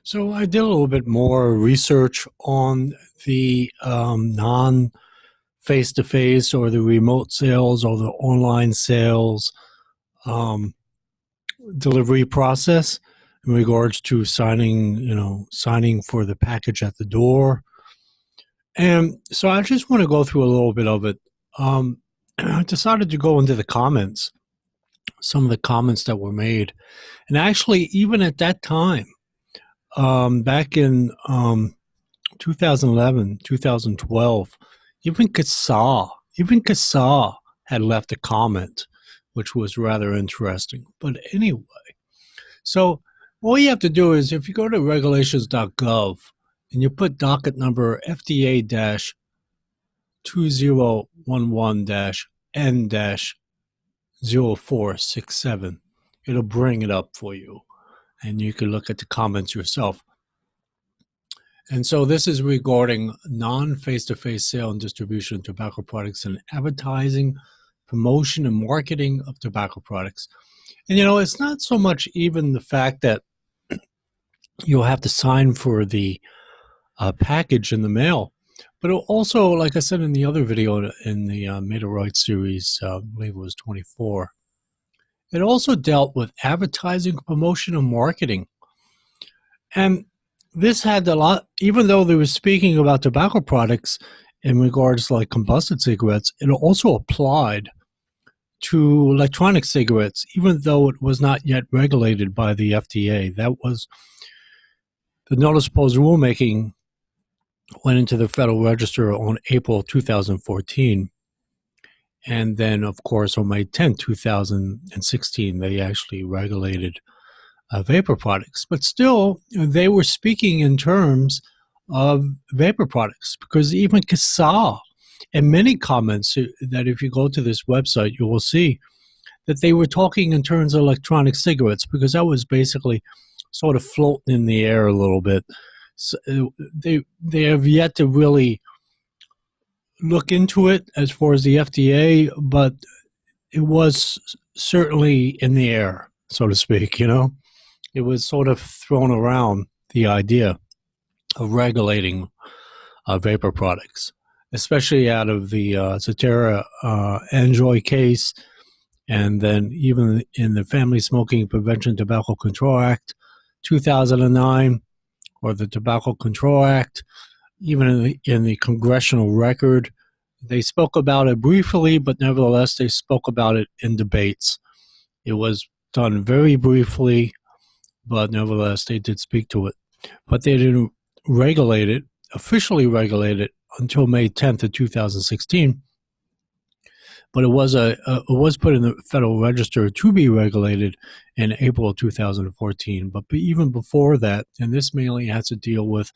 So I did a little bit more research on the non-face-to-face or the remote sales or the online sales um, delivery process in regards to signing for the package at the door. And so I just want to go through a little bit of it. I decided to go into the comments, some of the comments that were made. And actually, even at that time, back in 2011, 2012, even Kasa had left a comment, which was rather interesting. But anyway, so all you have to do is if you go to regulations.gov and you put docket number FDA-2011-N-0467, it'll bring it up for you. And you can look at the comments yourself. And so this is regarding non-face-to-face sale and distribution of tobacco products and advertising, promotion, and marketing of tobacco products. And, it's not so much even the fact that you'll have to sign for the package in the mail, but also, like I said in the other video in the Meta Right series, I believe it was 24, it also dealt with advertising, promotion, and marketing. And this had a lot, even though they were speaking about tobacco products in regards to like combusted cigarettes, it also applied to electronic cigarettes, even though it was not yet regulated by the FDA. That was the notice of proposed rulemaking went into the Federal Register on April 2014. And then, of course, on May 10, 2016, they actually regulated vapor products. But still, they were speaking in terms of vapor products, because even Kasa and many comments that if you go to this website, you will see that they were talking in terms of electronic cigarettes, because that was basically sort of floating in the air a little bit. So they have yet to really look into it as far as the FDA, but it was certainly in the air, so to speak, It was sort of thrown around, the idea of regulating vapor products, especially out of the Cetera Enjoy case, and then even in the Family Smoking Prevention Tobacco Control Act 2009, or the Tobacco Control Act, even in the congressional record. They spoke about it briefly, but nevertheless, they spoke about it in debates. It was done very briefly, but nevertheless, they did speak to it. But they didn't regulate it, officially regulate it, until May 10th of 2016. But it was put in the Federal Register to be regulated in April of 2014. But even before that, and this mainly has to deal with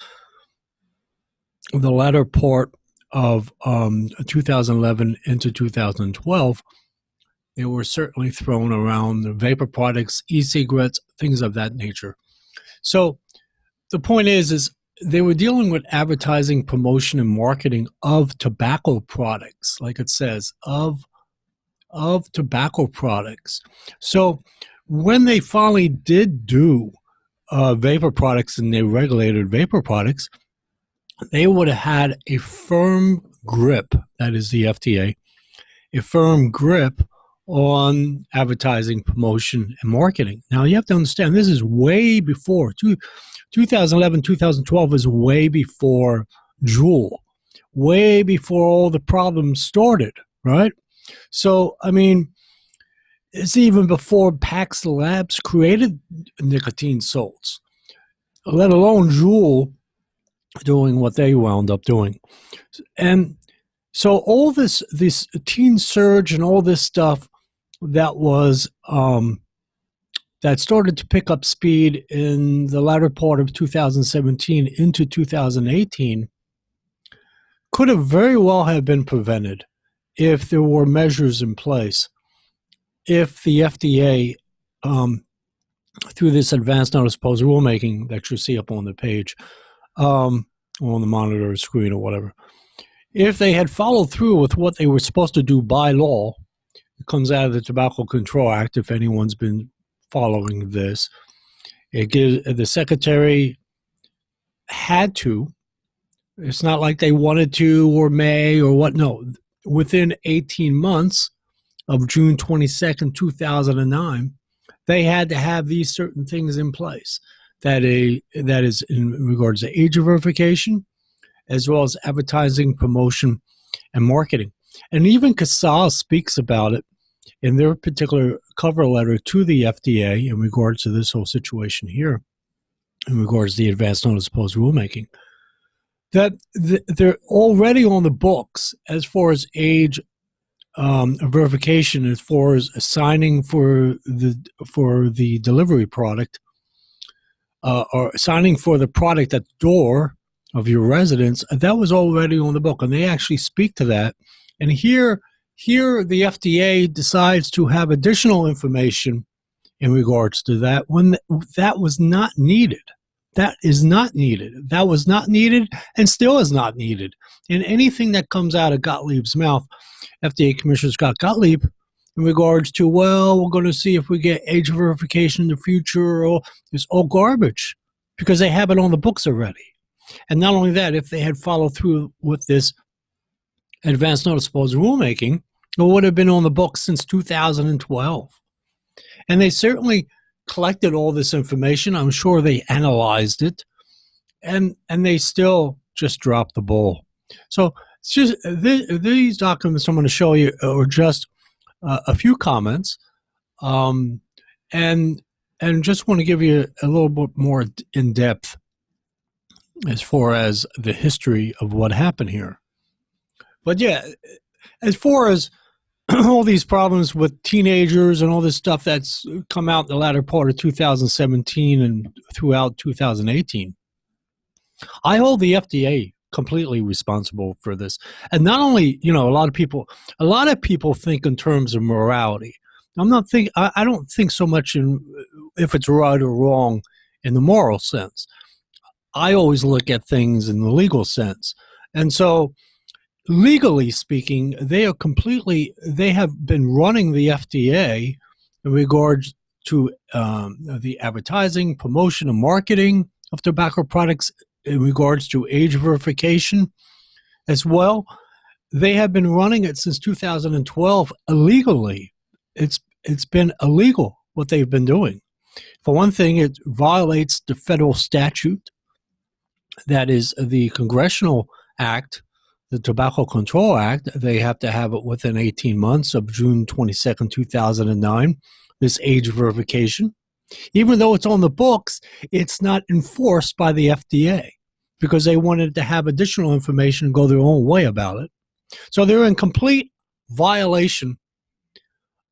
the latter part of 2011 into 2012, they were certainly thrown around the vapor products, e-cigarettes, things of that nature. So the point is they were dealing with advertising, promotion, and marketing of tobacco products, like it says, of tobacco products. So when they finally did do vapor products and they regulated vapor products, they would have had a firm grip, that is the FDA, a firm grip on advertising, promotion, and marketing. Now, you have to understand, this is way before, 2011, 2012 is way before Juul, way before all the problems started, right? So, I mean, it's even before Pax Labs created nicotine salts, let alone Juul doing what they wound up doing. And so all this teen surge and all this stuff that was that started to pick up speed in the latter part of 2017 into 2018 could have very well have been prevented if there were measures in place. If the FDA, through this advanced notice of proposed rulemaking that you see up on the page, on the monitor screen or whatever, if they had followed through with what they were supposed to do by law, it comes out of the Tobacco Control Act, if anyone's been following this, it gives the secretary had to. It's not like they wanted to or may or what. No, within 18 months of June 22nd, 2009, they had to have these certain things in place. That is in regards to age verification, as well as advertising, promotion, and marketing. And even CASA speaks about it in their particular cover letter to the FDA in regards to this whole situation here, in regards to the advance notice opposed rulemaking, that they're already on the books as far as age verification, as far as signing for the delivery product, or signing for the product at the door of your residence. That was already on the book, and they actually speak to that. And here the FDA decides to have additional information in regards to that when that was not needed. That is not needed. That was not needed and still is not needed. And anything that comes out of Gottlieb's mouth, FDA Commissioner Scott Gottlieb, in regards to, well, we're going to see if we get age verification in the future, or it's all garbage because they have it on the books already. And not only that, if they had followed through with this advance notice opposed rulemaking, it would have been on the books since 2012. And they certainly collected all this information. I'm sure they analyzed it, and they still just dropped the ball. So it's just these documents I'm going to show you are just a few comments, and just want to give you a little bit more in depth as far as the history of what happened here. But yeah, as far as all these problems with teenagers and all this stuff that's come out in the latter part of 2017 and throughout 2018, I hold the FDA completely responsible for this. And not only, a lot of people think in terms of morality. I don't think so much in if it's right or wrong in the moral sense. I always look at things in the legal sense. And so, legally speaking, they have been running the FDA in regards to the advertising, promotion, and marketing of tobacco products, in regards to age verification as well. They have been running it since 2012 illegally. It's been illegal what they've been doing. For one thing, it violates the federal statute, that is the Congressional Act, the Tobacco Control Act. They have to have it within 18 months of June 22nd, 2009, this age verification. Even though it's on the books, it's not enforced by the FDA because they wanted to have additional information and go their own way about it. So they're in complete violation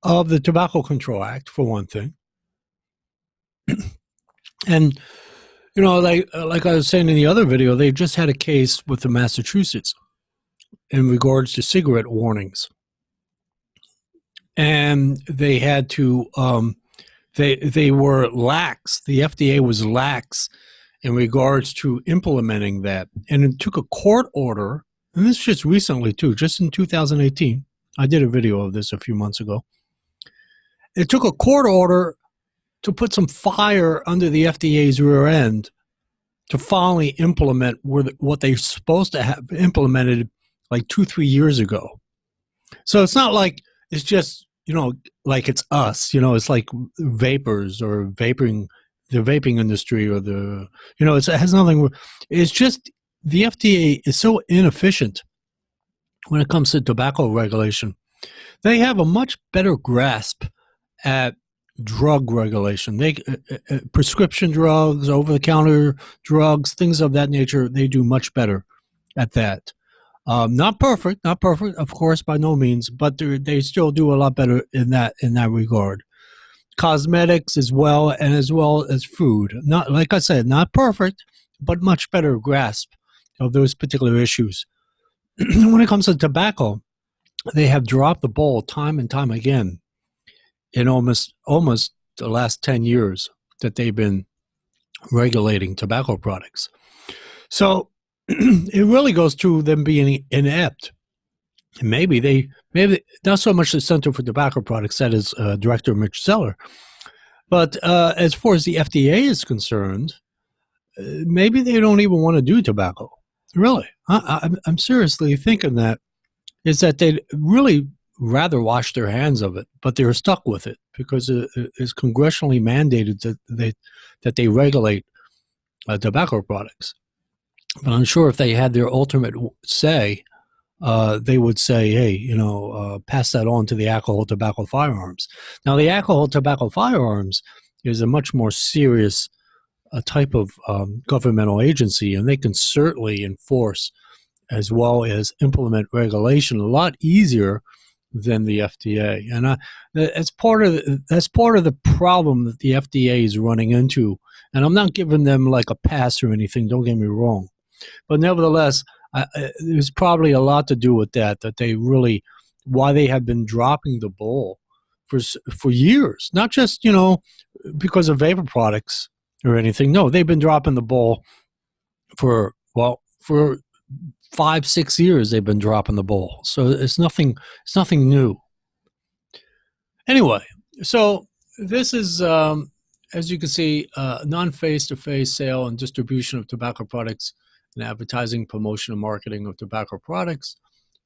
of the Tobacco Control Act, for one thing. And, like I was saying in the other video, they just had a case with the Massachusetts in regards to cigarette warnings. And they had to, they were lax. The FDA was lax in regards to implementing that. And it took a court order, and this just recently too, just in 2018. I did a video of this a few months ago. It took a court order to put some fire under the FDA's rear end to finally implement what they're supposed to have implemented like 2-3 years ago. So it's not like it's just, like it's us, it's like vapors or vaping, the vaping industry, or it has nothing. It's just the FDA is so inefficient when it comes to tobacco regulation. They have a much better grasp at drug regulation. Prescription drugs, over-the-counter drugs, things of that nature, they do much better at that. Not perfect, of course, by no means, but they still do a lot better in that regard. Cosmetics as well as food. Not, like I said, not perfect, but much better grasp of those particular issues. When it comes to tobacco, they have dropped the ball time and time again in almost the last 10 years that they've been regulating tobacco products. So it really goes to them being inept. Maybe not so much the Center for Tobacco Products, that is Director Mitch Zeller, but as far as the FDA is concerned, maybe they don't even want to do tobacco. Really, I'm seriously thinking that is that they'd really rather wash their hands of it, but they're stuck with it because it's congressionally mandated that they regulate tobacco products. But I'm sure if they had their ultimate say, they would say, hey, pass that on to the alcohol tobacco firearms. Now, the alcohol tobacco firearms is a much more serious type of governmental agency, and they can certainly enforce as well as implement regulation a lot easier than the FDA. And that's part of the problem that the FDA is running into. And I'm not giving them like a pass or anything, don't get me wrong. But nevertheless, there's probably a lot to do with that they really, why they have been dropping the ball for years, not just, because of vapor products or anything. No, they've been dropping the ball for 5-6 years. They've been dropping the ball. So it's nothing new. Anyway, so this is, as you can see, non-face-to-face sale and distribution of tobacco products and advertising, promotion, and marketing of tobacco products.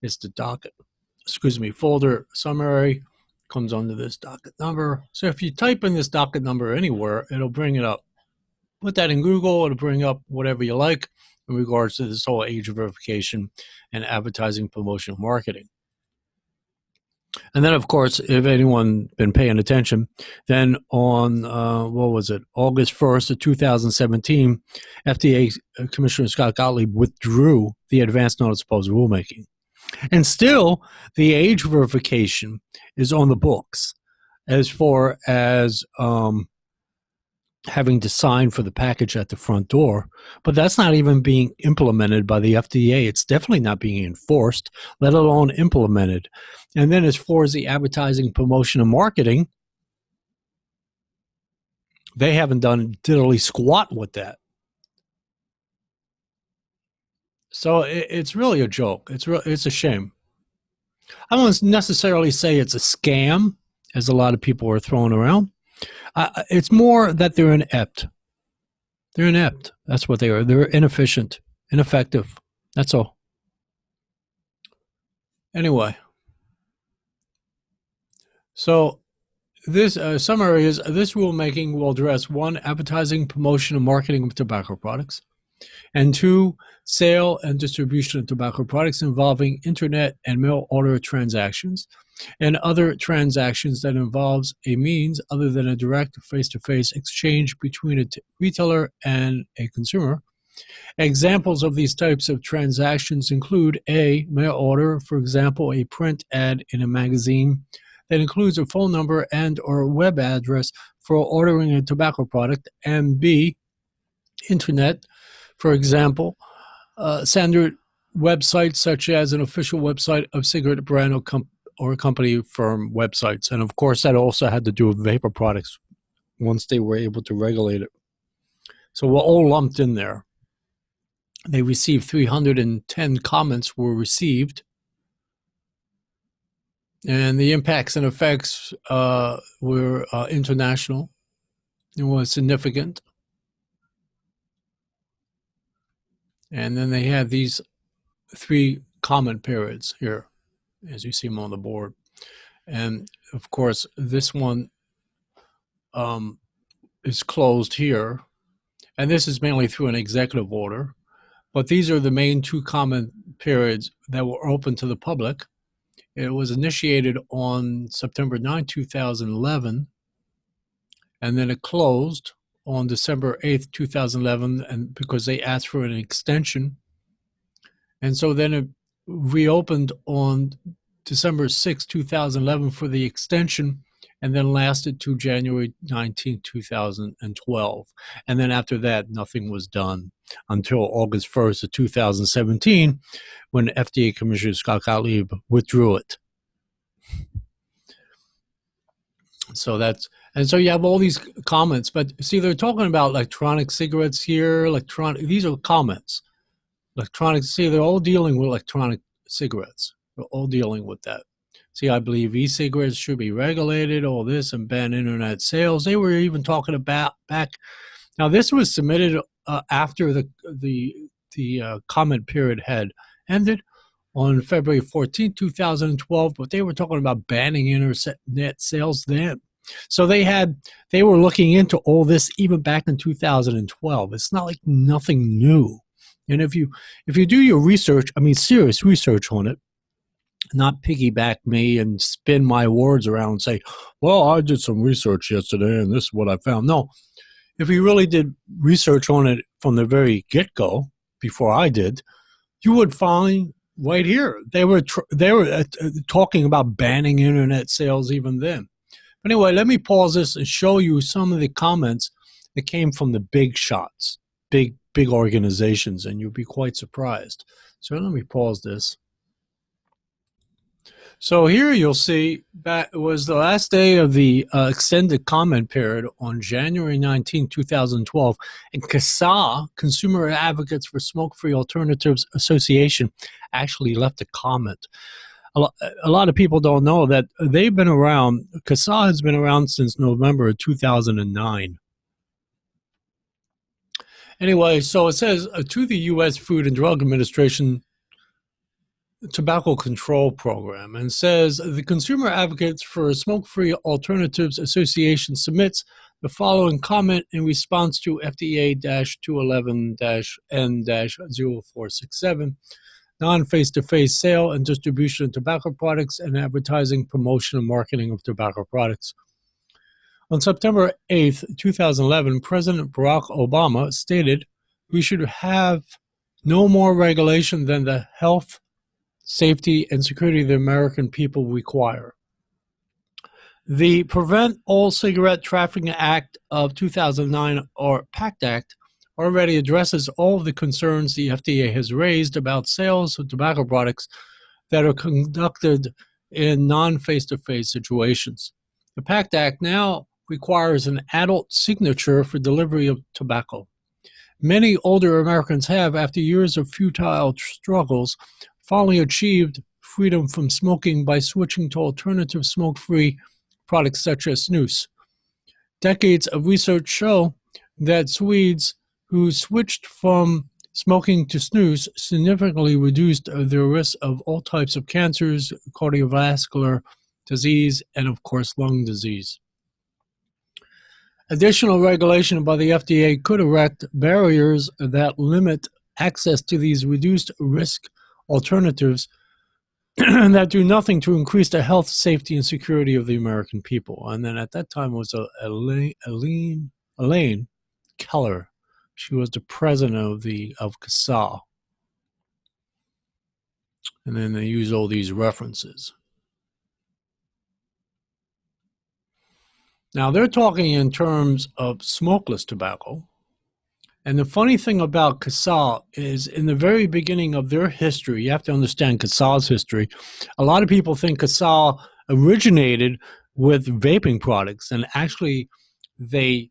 It's the folder summary comes under this docket number. So if you type in this docket number anywhere, it'll bring it up. Put that in Google, it'll bring up whatever you like in regards to this whole age verification and advertising, promotion, and marketing. And then, of course, if anyone been paying attention, then on, August 1st of 2017, FDA Commissioner Scott Gottlieb withdrew the advance notice opposed rulemaking. And still, the age verification is on the books as far as having to sign for the package at the front door, but that's not even being implemented by the FDA. It's definitely not being enforced, let alone implemented. And then as far as the advertising, promotion, and marketing, they haven't done diddly squat with that. So it's really a joke. It's a shame. I don't necessarily say it's a scam, as a lot of people are throwing around. It's more that they're inept. They're inept. That's what they are. They're inefficient, ineffective. That's all. Anyway, so this summary is this rulemaking will address 1, advertising, promotion, and marketing of tobacco products, and 2, sale and distribution of tobacco products involving internet and mail order transactions, and other transactions that involves a means other than a direct face-to-face exchange between a retailer and a consumer. Examples of these types of transactions include A, mail order, for example, a print ad in a magazine that includes a phone number and or web address for ordering a tobacco product, and B, internet, for example, standard websites such as an official website of cigarette brand or company firm websites. And of course, that also had to do with vapor products once they were able to regulate it. So we're all lumped in there. They received 310 comments were received. And the impacts and effects were international. It was significant. And then they had these 3 comment periods here, as you see them on the board. And of course, this one is closed here. And this is mainly through an executive order. But these are the main 2 comment periods that were open to the public. It was initiated on September 9, 2011, and then it closed on December 8th, 2011, and because they asked for an extension. And so then it reopened on December 6, 2011 for the extension, and then lasted to January 19, 2012. And then after that, nothing was done until August 1st of 2017, when FDA Commissioner Scott Gottlieb withdrew it. So so you have all these comments, but see, they're talking about electronic cigarettes here, these are comments. See, they're all dealing with electronic cigarettes. They're all dealing with that. See, I believe e-cigarettes should be regulated, all this, and ban internet sales. They were even talking about back. Now, this was submitted after the comment period had ended on February 14, 2012, but they were talking about banning internet sales then. So they were looking into all this even back in 2012. It's not like nothing new. And if you do your research, I mean serious research on it, not piggyback me and spin my words around and say, well, I did some research yesterday and this is what I found. No, if you really did research on it from the very get-go, before I did, you would find right here they were talking about banning internet sales even then. But anyway, let me pause this and show you some of the comments that came from the big shots, big organizations, and you'll be quite surprised. So let me pause this. So here you'll see that it was the last day of the extended comment period on January 19, 2012, and CASA, Consumer Advocates for Smoke-Free Alternatives Association, actually left a comment. A lot of people don't know that they've been around. CASA has been around since November of 2009. Anyway, so it says, to the U.S. Food and Drug Administration Tobacco Control Program, and says the Consumer Advocates for Smoke-Free Alternatives Association submits the following comment in response to FDA-211-N-0467, non-face-to-face sale and distribution of tobacco products and advertising, promotion, and marketing of tobacco products. On September 8, 2011, President Barack Obama stated, "We should have no more regulation than the health, safety, and security of the American people require." The Prevent All Cigarette Trafficking Act of 2009, or PACT Act, already addresses all of the concerns the FDA has raised about sales of tobacco products that are conducted in non-face-to-face situations. The PACT Act now requires an adult signature for delivery of tobacco. Many older Americans have, after years of futile struggles, finally achieved freedom from smoking by switching to alternative smoke-free products such as snus. Decades of research show that Swedes who switched from smoking to snus significantly reduced their risk of all types of cancers, cardiovascular disease, and of course lung disease. Additional regulation by the FDA could erect barriers that limit access to these reduced risk alternatives that do nothing to increase the health, safety, and security of the American people. And then at that time was Elaine Keller. She was the president of CASA. And then they use all these references. Now they're talking in terms of smokeless tobacco. And the funny thing about CASA is in the very beginning of their history, you have to understand CASA's history. A lot of people think CASA originated with vaping products, and actually they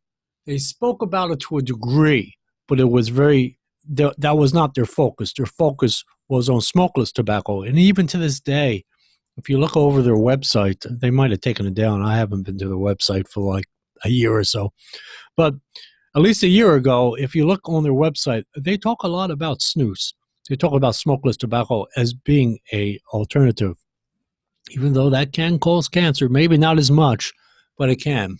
spoke about it to a degree, but it was that was not their focus. Their focus was on smokeless tobacco. And even to this day, if you look over their website, they might have taken it down. I haven't been to the website for like a year or so. But at least a year ago, if you look on their website, they talk a lot about snus. They talk about smokeless tobacco as being an alternative, even though that can cause cancer. Maybe not as much, but it can.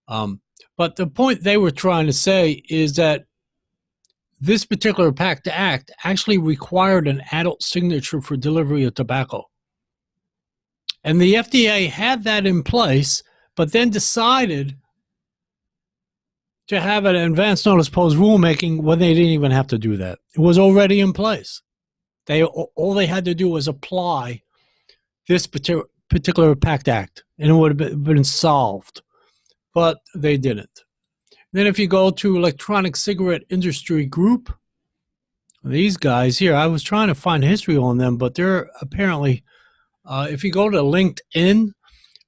But the point they were trying to say is that this particular PACT Act actually required an adult signature for delivery of tobacco. And the FDA had that in place, but then decided to have an advance notice post rulemaking when they didn't even have to do that. It was already in place. All they had to do was apply this particular PACT Act, and it would have been solved. But they didn't. Then if you go to Electronic Cigarette Industry Group, these guys here, I was trying to find history on them, but they're apparently, if you go to LinkedIn,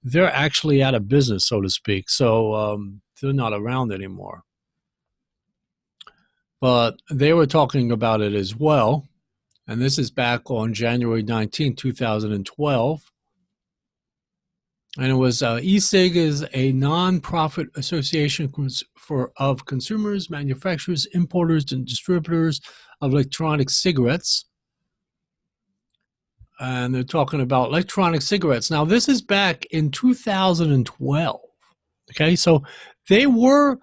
they're actually out of business, so to speak. So they're not around anymore. But they were talking about it as well. And this is back on January 19, 2012. And it was e-cig is a non-profit association of consumers, manufacturers, importers, and distributors of electronic cigarettes. And they're talking about electronic cigarettes. Now, this is back in 2012. Okay, so they were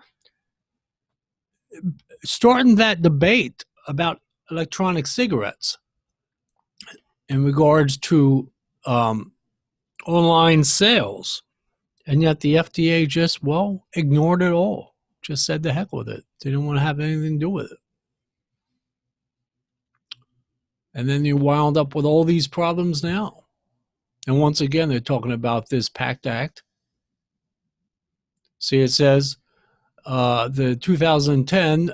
starting that debate about electronic cigarettes in regards to online sales. And yet the FDA just, ignored it all. Just said the heck with it. They didn't want to have anything to do with it. And then you wound up with all these problems now. And once again, they're talking about this PACT Act. See, it says the 2010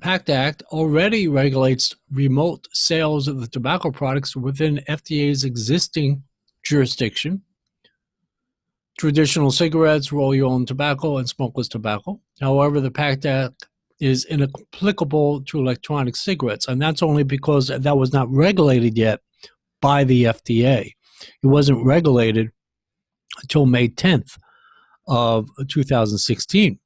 PACT Act already regulates remote sales of the tobacco products within FDA's existing jurisdiction. Traditional cigarettes, roll your own tobacco, and smokeless tobacco. However, the PACT Act is inapplicable to electronic cigarettes, and that's only because that was not regulated yet by the FDA. It wasn't regulated until May 10th of 2016.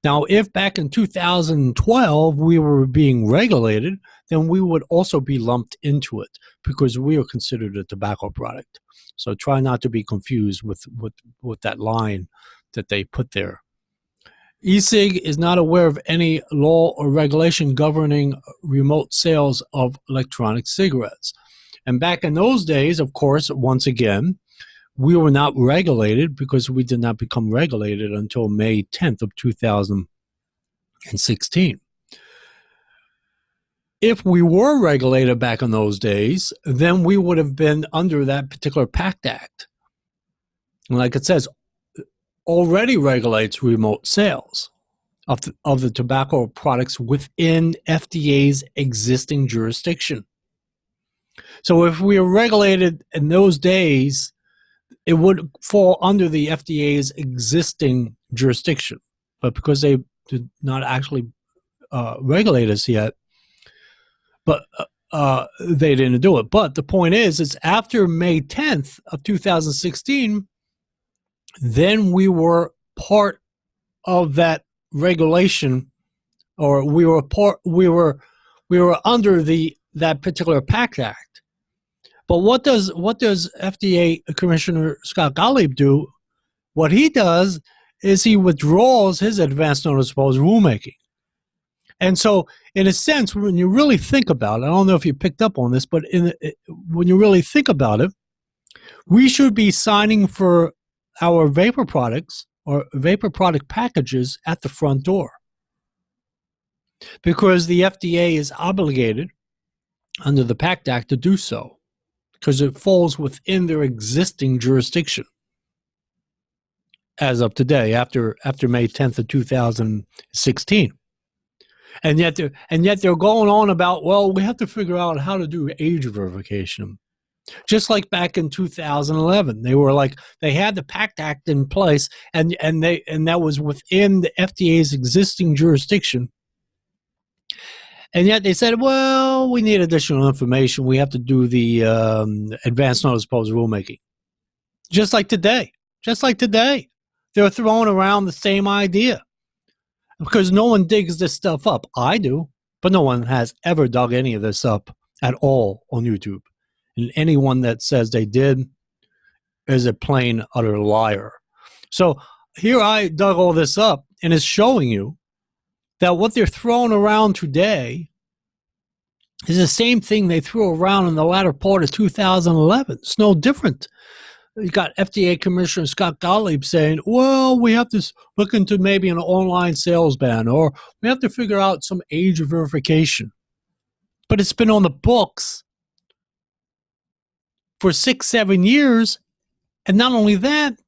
Now, if back in 2012 we were being regulated, then we would also be lumped into it because we are considered a tobacco product. So try not to be confused with that line that they put there. e-cig is not aware of any law or regulation governing remote sales of electronic cigarettes. And back in those days, of course, once again, we were not regulated because we did not become regulated until May 10th of 2016. If we were regulated back in those days, then we would have been under that particular PACT Act. And like it says, already regulates remote sales of the tobacco products within FDA's existing jurisdiction. So if we were regulated in those days, it would fall under the FDA's existing jurisdiction. But because they did not actually regulate us yet, but they didn't do it. But the point is, it's after May 10th of 2016, then we were part of that regulation, or we were under that particular PACT Act. But what does FDA Commissioner Scott Gottlieb do? What he does is he withdraws his advance notice of proposed rulemaking. And so, in a sense, when you really think about it, I don't know if you picked up on this, but when you really think about it, we should be signing for our vapor products or vapor product packages at the front door, because the FDA is obligated under the PACT Act to do so, because it falls within their existing jurisdiction as of today, after May 10th of 2016. And yet they're going on about, well, we have to figure out how to do age verification. Just like back in 2011, they were like, they had the PACT Act in place, and that was within the FDA's existing jurisdiction. And yet they said, well, we need additional information. We have to do the advance notice of proposed rulemaking. Just like today. They're throwing around the same idea, because no one digs this stuff up. I do, but no one has ever dug any of this up at all on YouTube. And anyone that says they did is a plain, utter liar. So here I dug all this up, and it's showing you that what they're throwing around today is the same thing they threw around in the latter part of 2011. It's no different. You got FDA Commissioner Scott Gottlieb saying, well, we have to look into maybe an online sales ban, or we have to figure out some age verification. But it's been on the books for 6-7 years. And not only that,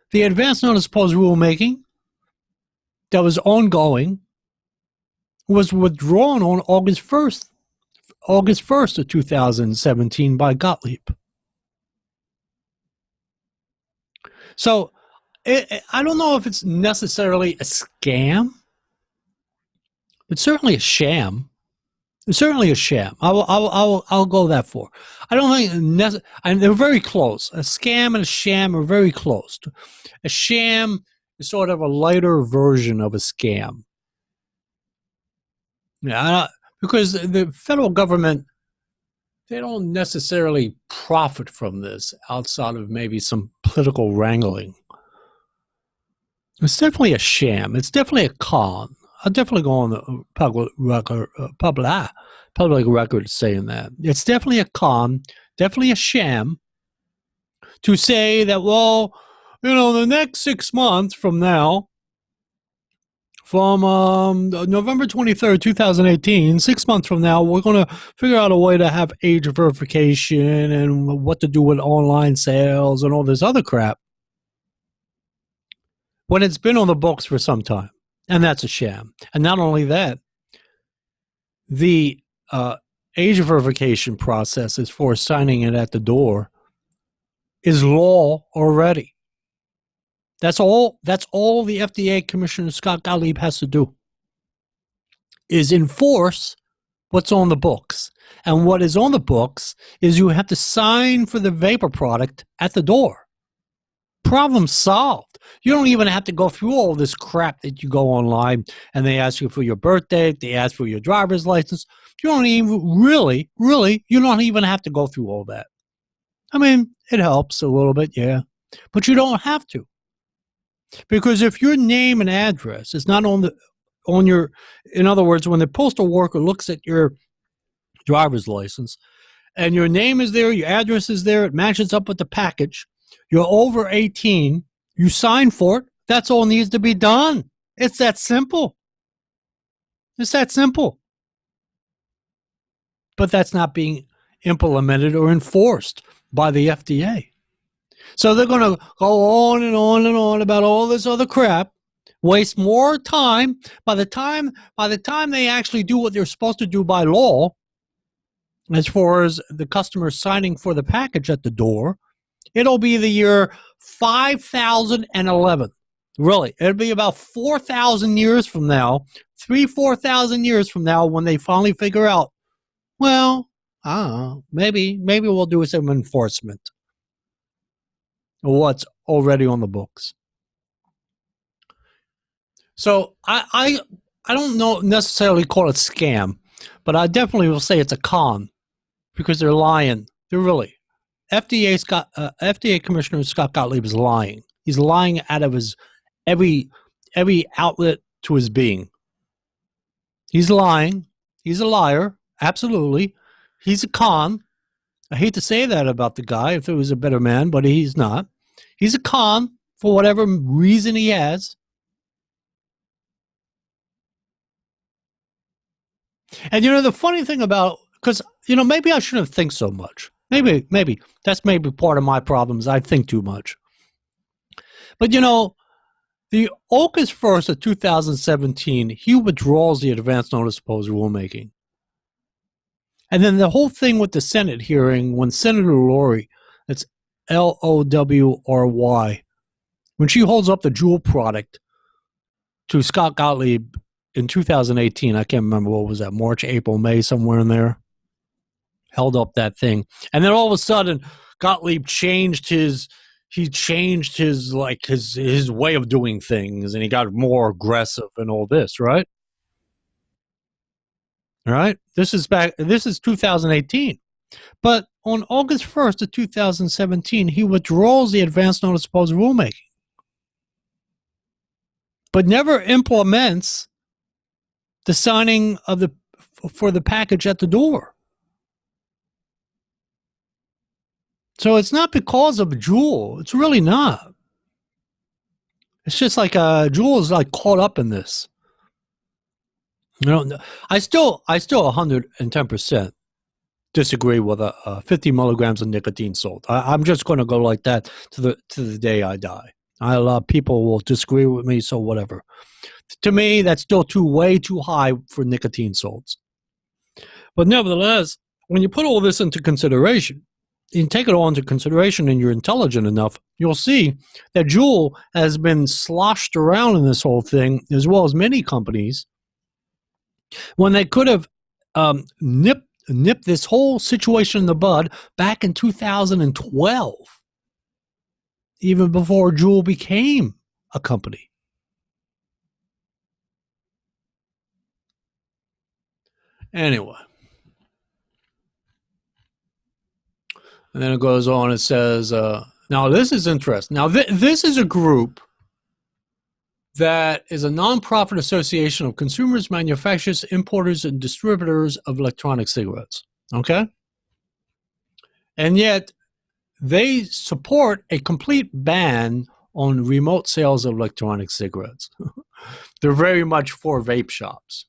the advance notice of proposed rulemaking that was ongoing was withdrawn on August 1st of 2017 by Gottlieb. So I don't know if it's necessarily a scam. It's certainly a sham. Certainly a sham. I'll go that for. I don't think and they're very close. A scam and a sham are very close. A sham is sort of a lighter version of a scam. Yeah, because the federal government, they don't necessarily profit from this outside of maybe some political wrangling. It's definitely a sham. It's definitely a con. I'll definitely go on the public record saying that. It's definitely a con, definitely a sham to say that, well, the next 6 months from now, from November 23rd, 2018, 6 months from now, we're going to figure out a way to have age verification and what to do with online sales and all this other crap, when it's been on the books for some time. And that's a sham. And not only that, the age verification process as for signing it at the door is law already. That's all the FDA Commissioner Scott Gottlieb has to do, is enforce what's on the books. And what is on the books is you have to sign for the vapor product at the door. Problem solved. You don't even have to go through all this crap that you go online and they ask you for your birth date, they ask for your driver's license. You don't even really, you don't even have to go through all that. I mean, it helps a little bit, yeah, but you don't have to. Because if your name and address is not on your, in other words, when the postal worker looks at your driver's license and your name is there, your address is there, it matches up with the package, you're over 18, you sign for it, that's all needs to be done. It's that simple. It's that simple. But that's not being implemented or enforced by the FDA. So they're going to go on and on and on about all this other crap, waste more time. By the time they actually do what they're supposed to do by law, as far as the customer signing for the package at the door, it'll be the year 5011. Really, it'll be about 4,000 years from now, 4,000 years from now, when they finally figure out, well, I don't know, maybe we'll do some enforcement of what's already on the books. So I don't know necessarily call it scam, but I definitely will say it's a con, because they're lying. They're really. FDA Commissioner Scott Gottlieb is lying. He's lying out of his every outlet to his being. He's lying. He's a liar. Absolutely. He's a con. I hate to say that about the guy if it was a better man, but he's not. He's a con for whatever reason he has. And the funny thing about, because maybe I shouldn't think so much. Maybe that's part of my problems. I think too much. But the August 1st of 2017, he withdraws the advance notice opposed rulemaking. And then the whole thing with the Senate hearing, when Senator Lowry, that's Lowry, when she holds up the Juul product to Scott Gottlieb in 2018, I can't remember what was that, March, April, May, somewhere in there, held up that thing. And then all of a sudden, Gottlieb changed his way of doing things, and he got more aggressive and all this, right? All right. This is 2018. But on August 1st of 2017, he withdraws the advance notice opposed rulemaking, but never implements the signing of for the package at the door. So it's not because of Juul. It's really not. It's just like Juul is like caught up in this. I still 110% disagree with 50 milligrams of nicotine salt. I'm just going to go like that to the day I die. A lot of people will disagree with me, so whatever. To me, that's still way too high for nicotine salts. But nevertheless, when you put all this into consideration, you take it all into consideration and you're intelligent enough, you'll see that Juul has been sloshed around in this whole thing, as well as many companies, when they could have nip this whole situation in the bud back in 2012, even before Juul became a company. Anyway. And then it goes on, it says, now this is interesting. Now this is a group that is a nonprofit association of consumers, manufacturers, importers, and distributors of electronic cigarettes. Okay? And yet they support a complete ban on remote sales of electronic cigarettes. They're very much for vape shops.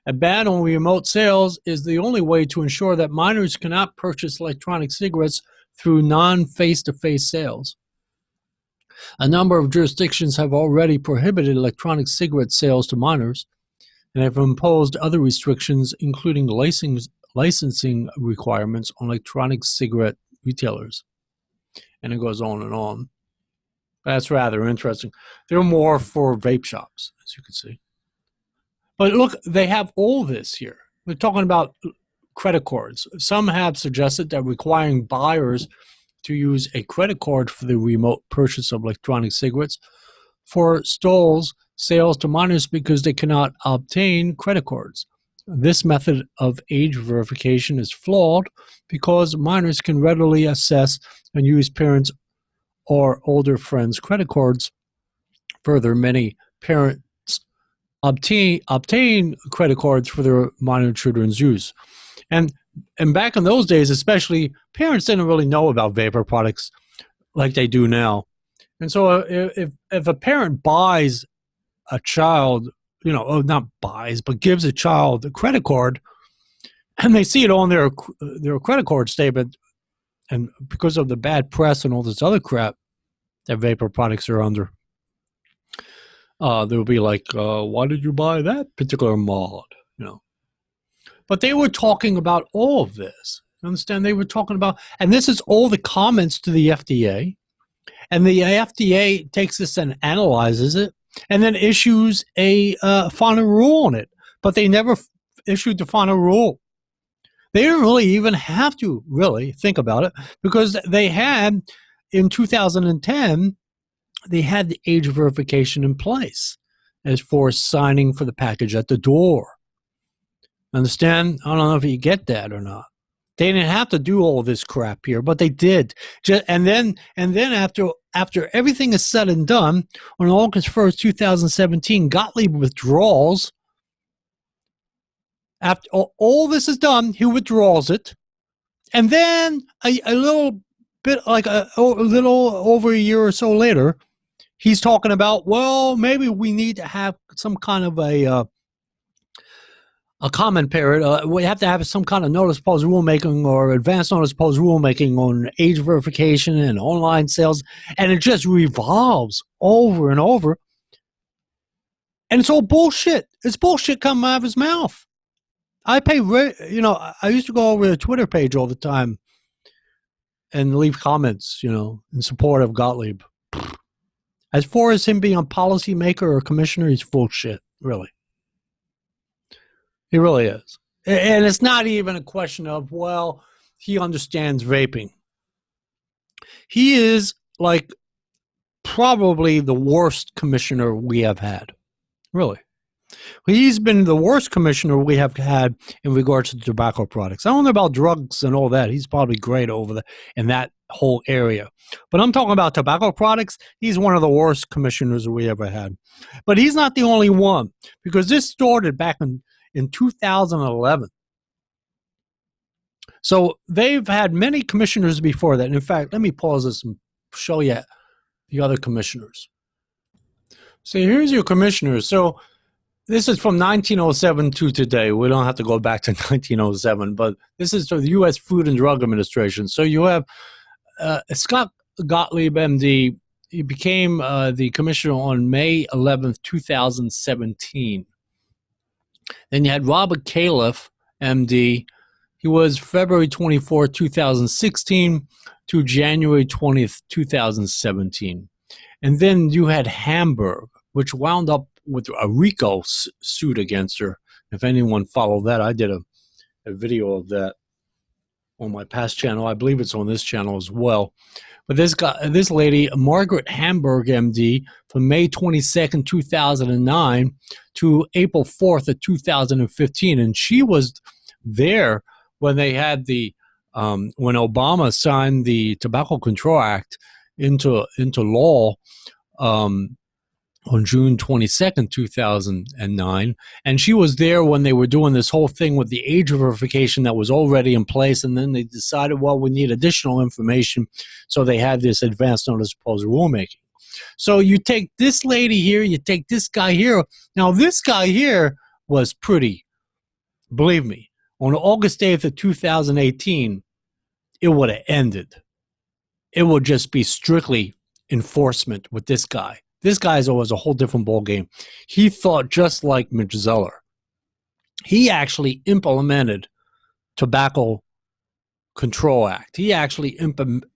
A ban on remote sales is the only way to ensure that minors cannot purchase electronic cigarettes through non-face-to-face sales. A number of jurisdictions have already prohibited electronic cigarette sales to minors and have imposed other restrictions, including licensing requirements on electronic cigarette retailers. And it goes on and on. That's rather interesting. They're more for vape shops, as you can see. But look, they have all this here. We're talking about credit cards. Some have suggested that requiring buyers to use a credit card for the remote purchase of electronic cigarettes forestalls sales to minors because they cannot obtain credit cards. This method of age verification is flawed because minors can readily access and use parents' or older friends' credit cards. Further, many parents obtain credit cards for their minor children's use. And back in those days, especially, parents didn't really know about vapor products like they do now. And so if a parent buys a child, not buys, but gives a child a credit card, and they see it on their credit card statement, and because of the bad press and all this other crap that vapor products are under, they'll be like, why did you buy that particular mod? But they were talking about all of this. You understand? They were talking about, and this is all the comments to the FDA. And the FDA takes this and analyzes it and then issues a final rule on it. But they never issued the final rule. They didn't really even have to really think about it because they had, in 2010, they had the age verification in place as for signing for the package at the door. Understand? I don't know if you get that or not. They didn't have to do all this crap here, but they did. And then after everything is said and done, on August 1st, 2017, Gottlieb withdraws. After all this is done, he withdraws it. And then a little bit, like a little over a year or so later, he's talking about, well, maybe we need to have some kind of a comment period. We have to have some kind of notice opposed rulemaking or advance notice opposed rulemaking on age verification and online sales. And it just revolves over and over. And it's all bullshit. It's bullshit coming out of his mouth. I used to go over to the Twitter page all the time and leave comments, in support of Gottlieb. As far as him being a policymaker or a commissioner, he's full shit, really. He really is. And it's not even a question of, well, he understands vaping. He is like probably the worst commissioner we have had. Really. He's been the worst commissioner we have had in regards to tobacco products. I don't know about drugs and all that. He's probably great over there in that whole area. But I'm talking about tobacco products. He's one of the worst commissioners we ever had. But he's not the only one, because this started back in 2011. So they've had many commissioners before that. In fact, let me pause this and show you the other commissioners. So here's your commissioners. So this is from 1907 to today. We don't have to go back to 1907, but this is the U.S. Food and Drug Administration. So you have Scott Gottlieb, MD. He became the commissioner on May 11th, 2017. Then you had Robert Califf, MD. He was February 24, 2016 to January 20th, 2017. And then you had Hamburg, which wound up with a RICO suit against her. If anyone followed that, I did a a video of that on my past channel. I believe it's on this channel as well. But this lady, Margaret Hamburg, MD, from May 22nd, 2009 to April 4th of 2015. And she was there when they had when Obama signed the Tobacco Control Act into law on June 22nd, 2009. And she was there when they were doing this whole thing with the age verification that was already in place. And then they decided, well, we need additional information. So they had this advance notice proposed rulemaking. So you take this lady here, you take this guy here. Now, this guy here was pretty, believe me, on August 8th of 2018, it would have ended. It would just be strictly enforcement with this guy. This guy was a whole different ballgame. He thought just like Mitch Zeller. He actually implemented Tobacco Control Act. He actually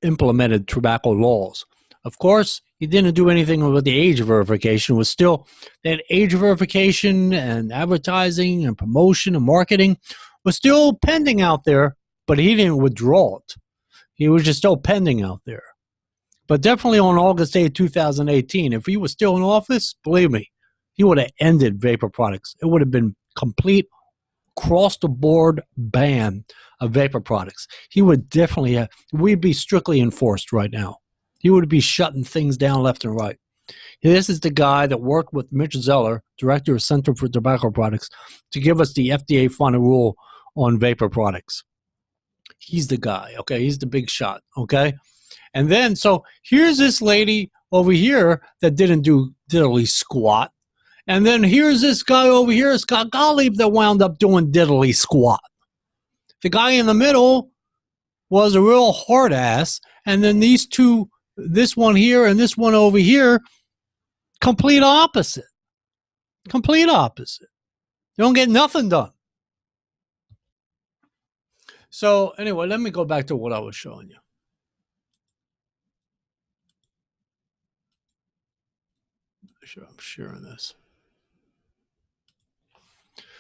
implemented tobacco laws. Of course, he didn't do anything with the age verification. It was still that age verification and advertising and promotion and marketing was still pending out there, but he didn't withdraw it. He was just still pending out there. But definitely on August 8, 2018, if he was still in office, believe me, he would have ended vapor products. It would have been complete across-the-board ban of vapor products. He would definitely have, we'd be strictly enforced right now. He would be shutting things down left and right. This is the guy that worked with Mitch Zeller, director of Center for Tobacco Products, to give us the FDA final rule on vapor products. He's the guy, okay? He's the big shot, okay? And then, so here's this lady over here that didn't do diddly squat. And then here's this guy over here, Scott Gottlieb, that wound up doing diddly squat. The guy in the middle was a real hard ass. And then these two, this one here and this one over here, complete opposite. Complete opposite. You don't get nothing done. So anyway, let me go back to what I was showing you. I'm sharing this.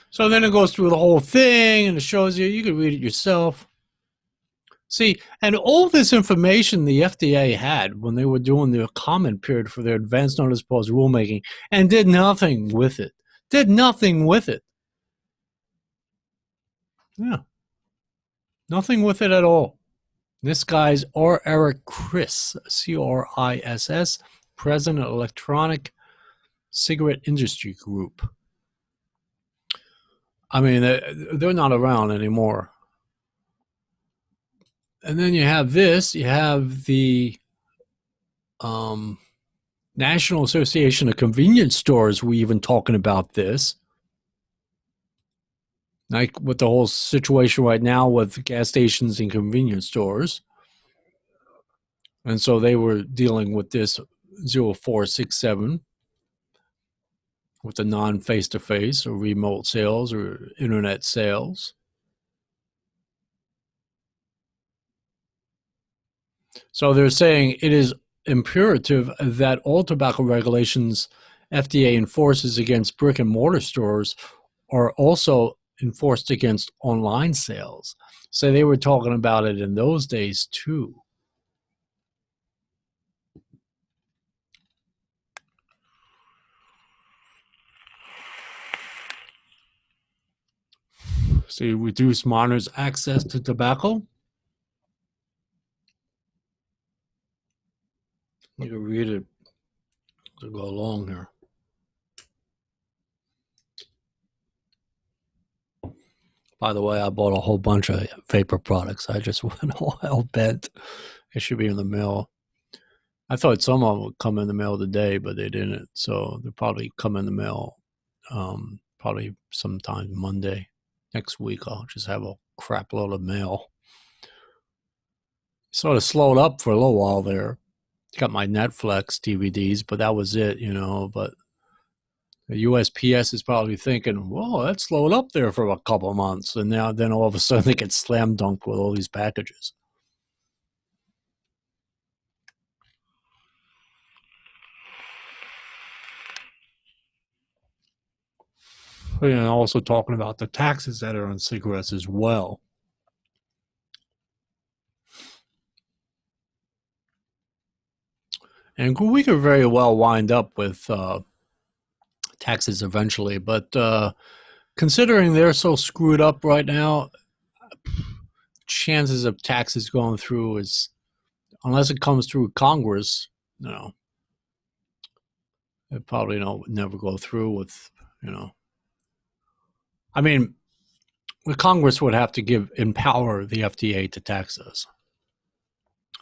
So then it goes through the whole thing and it shows you, you can read it yourself. See, and all this information the FDA had when they were doing their comment period for their advance notice proposed rulemaking and did nothing with it. Did nothing with it. Yeah. Nothing with it at all. This guy's R. Eric Criss, C-R-I-S-S, President of Electronic Cigarette Industry Group. I mean, they're not around anymore. And then you have this. You have the National Association of Convenience Stores. We even talking about this. Like with the whole situation right now with gas stations and convenience stores. And so they were dealing with this 0467 with the non-face-to-face or remote sales or internet sales. So they're saying it is imperative that all tobacco regulations FDA enforces against brick and mortar stores are also enforced against online sales. So they were talking about it in those days too. So you reduce minors' access to tobacco. You can read it to go along here. By the way, I bought a whole bunch of vapor products. I just went all hell bent. It should be in the mail. I thought some of them would come in the mail today, but they didn't. So they'll probably come in the mail probably sometime Monday. Next week, I'll just have a crap load of mail. Sort of slowed up for a little while there. Got my Netflix DVDs, but that was it, you know. But the USPS is probably thinking, whoa, that slowed up there for a couple of months. And now then all of a sudden they get slam dunked with all these packages. And also talking about the taxes that are on cigarettes as well. And we could very well wind up with taxes eventually, but considering they're so screwed up right now, chances of taxes going through is, unless it comes through Congress, it probably never go through with, I mean, the Congress would have to empower the FDA to tax us.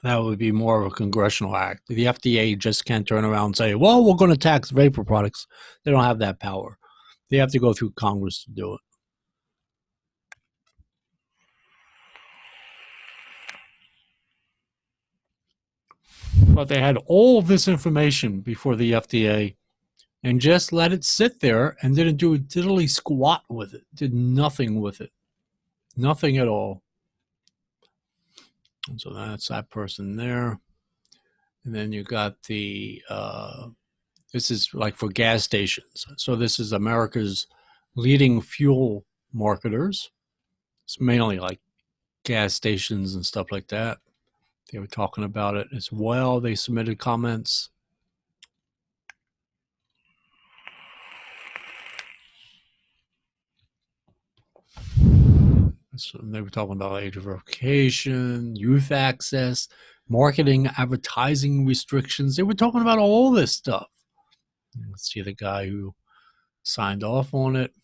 That would be more of a congressional act. The FDA just can't turn around and say, well, we're going to tax vapor products. They don't have that power. They have to go through Congress to do it. But they had all of this information before the FDA and just let it sit there and didn't do a diddly squat with it, did nothing with it. Nothing at all. And so that's that person there. And then you got the, this is like for gas stations. So this is America's leading fuel marketers. It's mainly like gas stations and stuff like that. They were talking about it as well. They submitted comments. So they were talking about age verification, youth access, marketing, advertising restrictions. They were talking about all this stuff. Let's see the guy who signed off on it.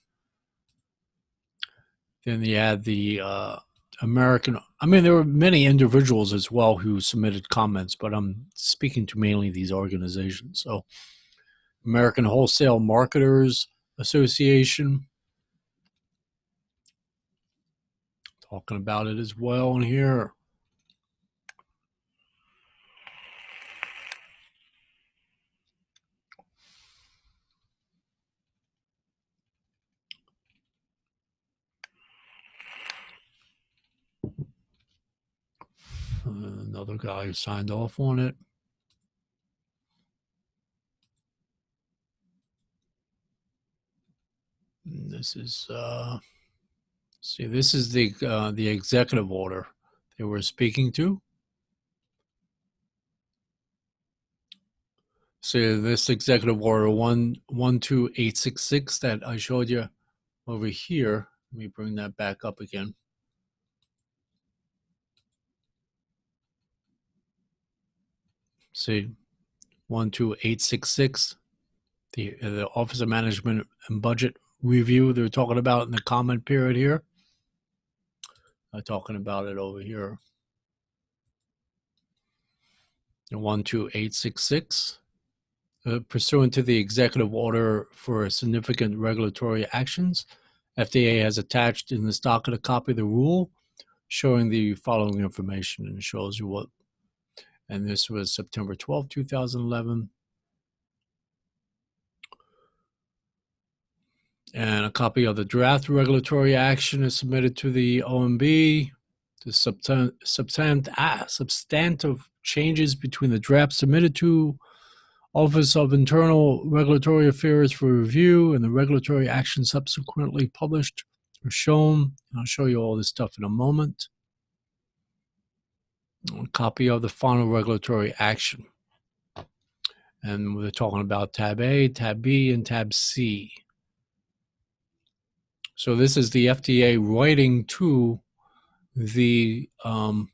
Then you had the American, I mean, there were many individuals as well who submitted comments, but I'm speaking to mainly these organizations. So American Wholesale Marketers Association, talking about it as well in here. Another guy who signed off on it. And this is see, this is the executive order they were speaking to. So this executive order 12866 that I showed you over here. Let me bring that back up again. See, 12866, the Office of Management and Budget Review they're talking about in the comment period here. I'm talking about it over here. The 12866. Pursuant to the executive order for significant regulatory actions, FDA has attached in the docket a copy of the rule showing the following information, and it shows you what. And this was September 12, 2011. And a copy of the draft regulatory action is submitted to the OMB. The substantive changes between the draft submitted to Office of Internal Regulatory Affairs for review and the regulatory action subsequently published are shown. I'll show you all this stuff in a moment. A copy of the final regulatory action. And we're talking about Tab A, Tab B, and Tab C. So this is the FDA writing to the OMB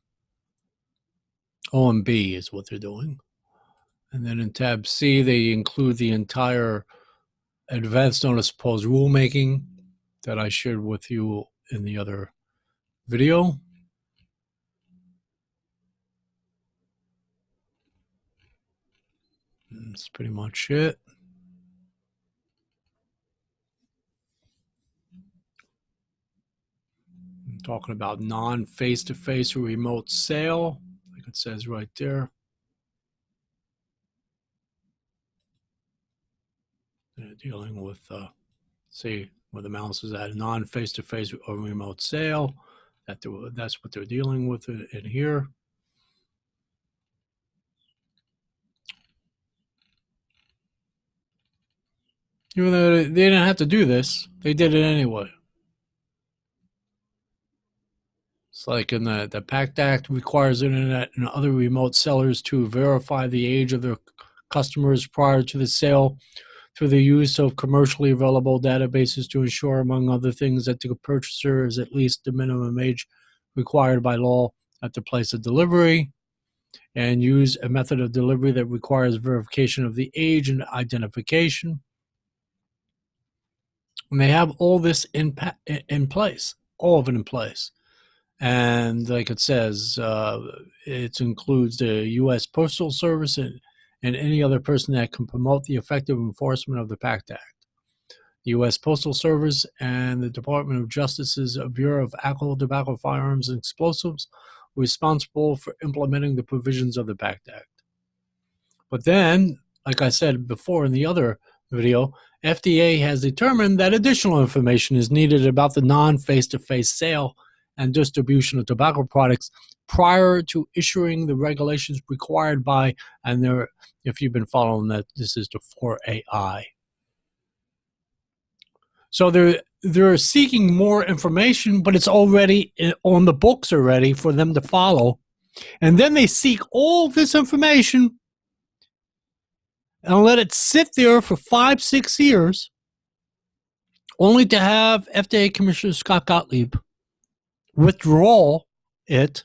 is what they're doing. And then in Tab C, they include the entire advanced notice of proposed rulemaking that I shared with you in the other video. And that's pretty much it. I'm talking about non-face-to-face or remote sale, like it says right there. They're dealing with, see where the mouse is at, non-face-to-face or remote sale. That's what they're dealing with in here. Even though they didn't have to do this, they did it anyway. It's like in the PACT Act requires internet and other remote sellers to verify the age of their customers prior to the sale through the use of commercially available databases to ensure, among other things, that the purchaser is at least the minimum age required by law at the place of delivery, and use a method of delivery that requires verification of the age and identification. And they have all this in place, all of it in place. And like it says, it includes the U.S. Postal Service and any other person that can promote the effective enforcement of the PACT Act. The U.S. Postal Service and the Department of Justice's Bureau of Alcohol, Tobacco, Firearms, and Explosives responsible for implementing the provisions of the PACT Act. But then, like I said before in the other video, FDA has determined that additional information is needed about the non-face-to-face sale and distribution of tobacco products prior to issuing the regulations required by, and there, if you've been following that, this is the 4AI. So they're seeking more information, but it's already on the books already for them to follow. And then they seek all this information and let it sit there for 5-6 years, only to have FDA Commissioner Scott Gottlieb withdraw it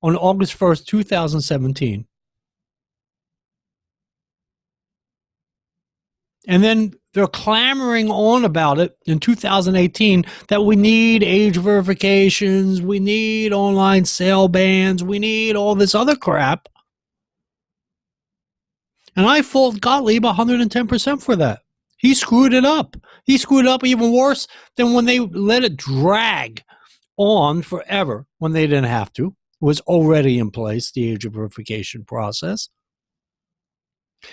on August 1st, 2017. And then they're clamoring on about it in 2018 that we need age verifications, we need online sale bans, we need all this other crap. And I fault Gottlieb 110% for that. He screwed it up. He screwed it up even worse than when they let it drag on forever when they didn't have to. It was already in place, the age verification process.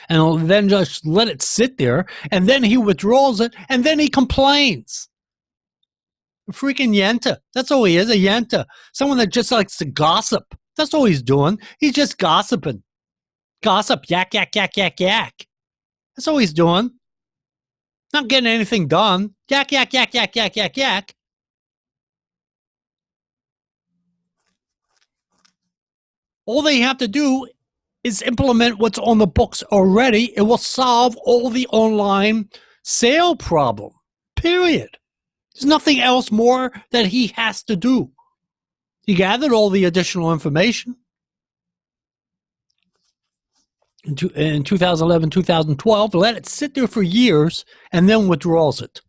And then just let it sit there, and then he withdraws it, and then he complains. A freaking yenta. That's all he is, a yenta. Someone that just likes to gossip. That's all he's doing. He's just gossiping. Gossip, yak, yak, yak, yak, yak. That's all he's doing. Not getting anything done. Yak, yak, yak, yak, yak, yak, yak. All they have to do is implement what's on the books already. It will solve all the online sale problem, period. There's nothing else more that he has to do. He gathered all the additional information in 2011, 2012, let it sit there for years, and then withdraws it.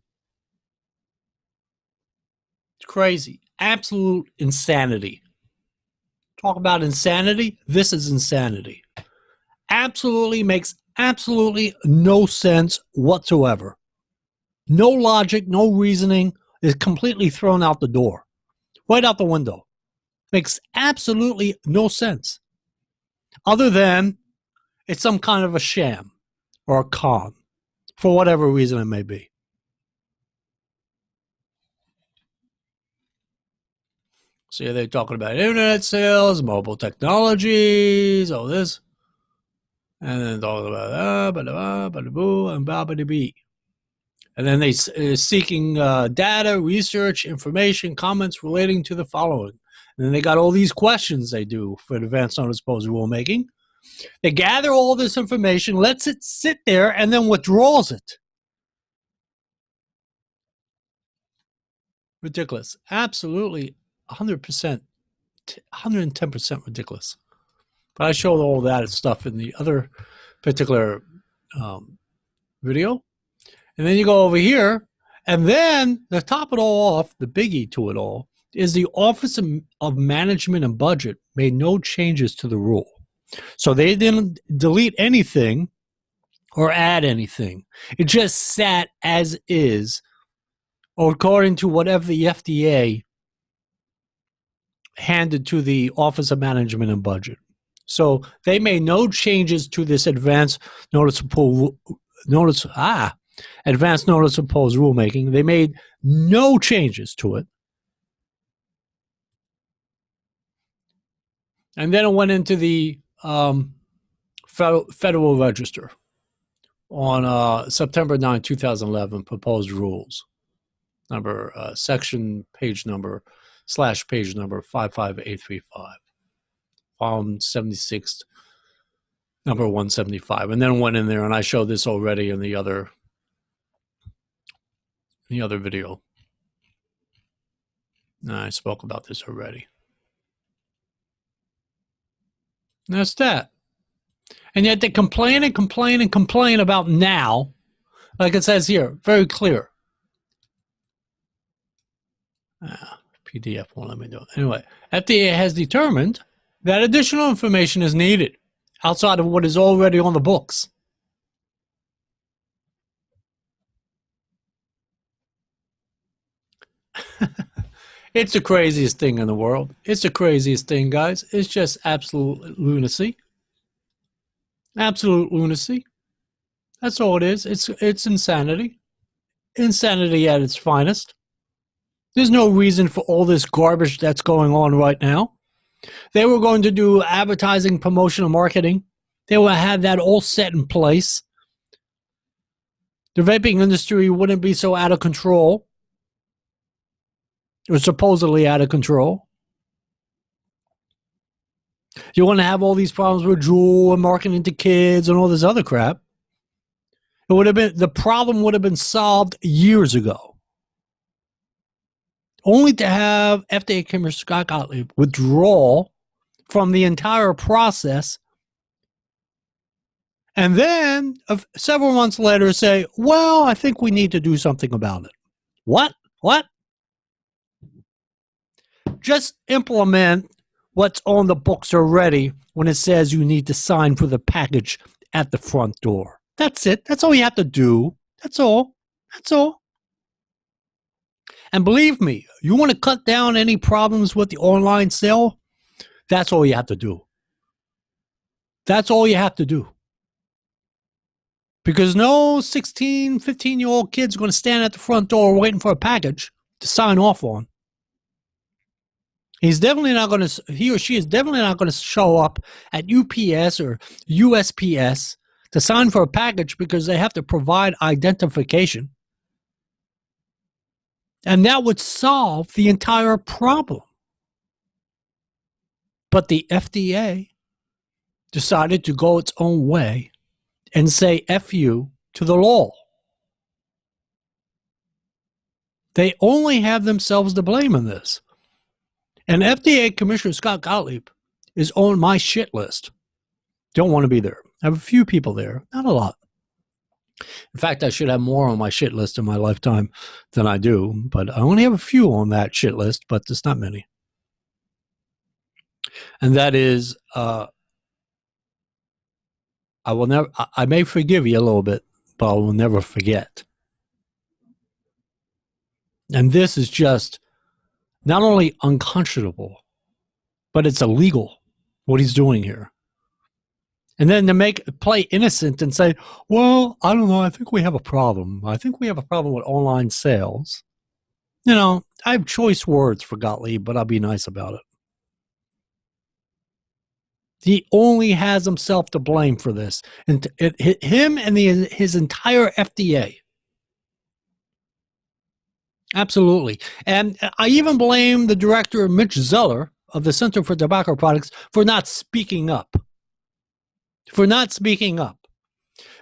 It's crazy. Absolute insanity. Talk about insanity. This is insanity. Absolutely makes absolutely no sense whatsoever. No logic, no reasoning is completely thrown out the door, right out the window. Makes absolutely no sense. Other than it's some kind of a sham or a con, for whatever reason it may be. See, they're talking about internet sales, mobile technologies, all this. And then talking about boo, and bee. And then they seeking data, research, information, comments relating to the following. And then they got all these questions they do for advanced notice opposed rulemaking. They gather all this information, lets it sit there, and then withdraws it. Ridiculous. Absolutely 100%, 110% ridiculous. But I showed all that stuff in the other particular video. And then you go over here, and then to top it all off, the biggie to it all, is the Office of Management and Budget made no changes to the rule. So they didn't delete anything or add anything. It just sat as is, or according to whatever the FDA handed to the Office of Management and Budget. So they made no changes to this advanced notice opposed rulemaking. They made no changes to it. And then it went into the Federal Register. on September 9, 2011, proposed rules, section page number / page number 55835, column 76, number 175, and then went in there, and I showed this already in the other video. I spoke about this already. And that's that. And yet they complain and complain and complain about now, like it says here, very clear. PDF won't let me do it. Anyway, FDA has determined that additional information is needed outside of what is already on the books. It's the craziest thing in the world. It's the craziest thing, guys. It's just absolute lunacy. Absolute lunacy. That's all it is. It's insanity. Insanity at its finest. There's no reason for all this garbage that's going on right now. They were going to do advertising, promotional marketing. They would have that all set in place. The vaping industry wouldn't be so out of control. Or supposedly out of control. You want to have all these problems with Juul and marketing to kids and all this other crap. It would have been, the problem would have been solved years ago. Only to have FDA Commissioner Scott Gottlieb withdraw from the entire process, and then several months later say, well, I think we need to do something about it. What? Just implement what's on the books already when it says you need to sign for the package at the front door. That's it. That's all you have to do. That's all. That's all. And believe me, you want to cut down any problems with the online sale? That's all you have to do. That's all you have to do. Because no 16, 15-year-old kid's going to stand at the front door waiting for a package to sign off on. He's definitely not going to, he or she is definitely not going to show up at UPS or USPS to sign for a package because they have to provide identification. And that would solve the entire problem. But the FDA decided to go its own way and say F you to the law. They only have themselves to blame in this. And FDA Commissioner Scott Gottlieb is on my shit list. Don't want to be there. I have a few people there, not a lot. In fact, I should have more on my shit list in my lifetime than I do, but I only have a few on that shit list, but there's not many. And that is, I may forgive you a little bit, but I will never forget. And this is just not only unconscionable, but it's illegal what he's doing here. And then to play innocent and say, well, I don't know, I think we have a problem. I think we have a problem with online sales. You know, I have choice words for Gottlieb, but I'll be nice about it. He only has himself to blame for this. And him and his entire FDA. Absolutely. And I even blame the director, Mitch Zeller, of the Center for Tobacco Products, for not speaking up.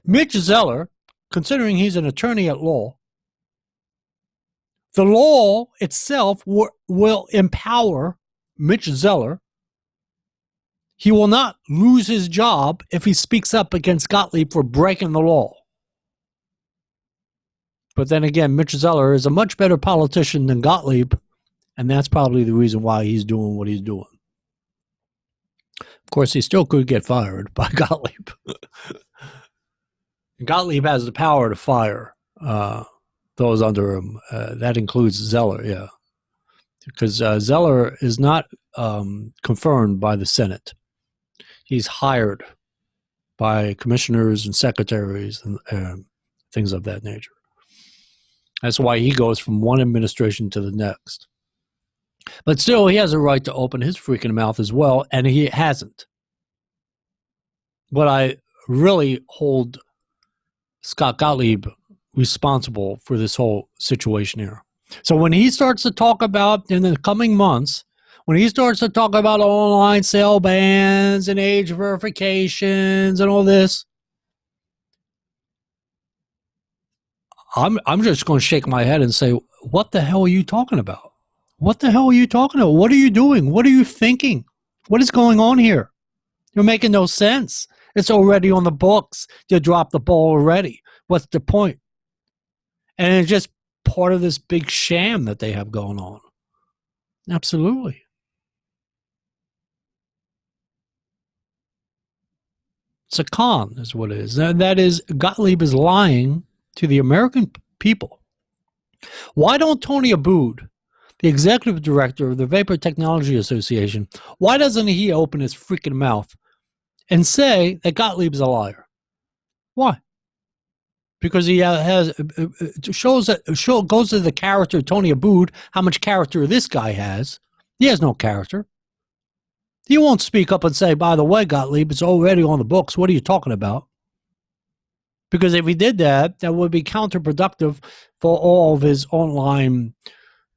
Mitch Zeller, considering he's an attorney at law, the law itself will empower Mitch Zeller. He will not lose his job if he speaks up against Gottlieb for breaking the law. But then again, Mitch Zeller is a much better politician than Gottlieb, and that's probably the reason why he's doing what he's doing. Of course, he still could get fired by Gottlieb. Gottlieb has the power to fire those under him. That includes Zeller, yeah. Because Zeller is not confirmed by the Senate. He's hired by commissioners and secretaries and things of that nature. That's why he goes from one administration to the next. But still, he has a right to open his freaking mouth as well, and he hasn't. What I really hold Scott Gottlieb responsible for this whole situation here. So when he starts to talk about in the coming months, when he starts to talk about online sale bans and age verifications and all this, I'm just going to shake my head and say, what the hell are you talking about? What the hell are you talking about? What are you doing? What are you thinking? What is going on here? You're making no sense. It's already on the books. You dropped the ball already. What's the point? And it's just part of this big sham that they have going on. Absolutely. It's a con, is what it is. That is, Gottlieb is lying to the American people. Why don't Tony Abood, the executive director of the Vapor Technology Association, why doesn't he open his freaking mouth and say that Gottlieb's a liar? Why? Because he goes to the character Tony Abood, how much character this guy has. He has no character. He won't speak up and say, by the way, Gottlieb, it's already on the books. What are you talking about? Because if he did that, that would be counterproductive for all of his online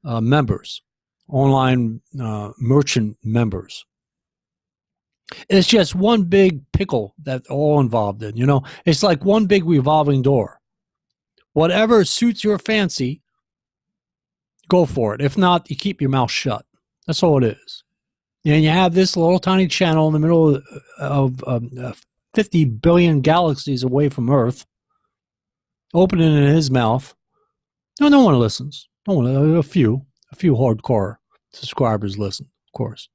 members, online merchant members. It's just one big pickle that they're all involved in. You know, it's like one big revolving door. Whatever suits your fancy, go for it. If not, you keep your mouth shut. That's all it is. And you have this little tiny channel in the middle of 50 billion galaxies away from Earth, opening in his mouth. No one listens. No one. A few hardcore subscribers listen, of course.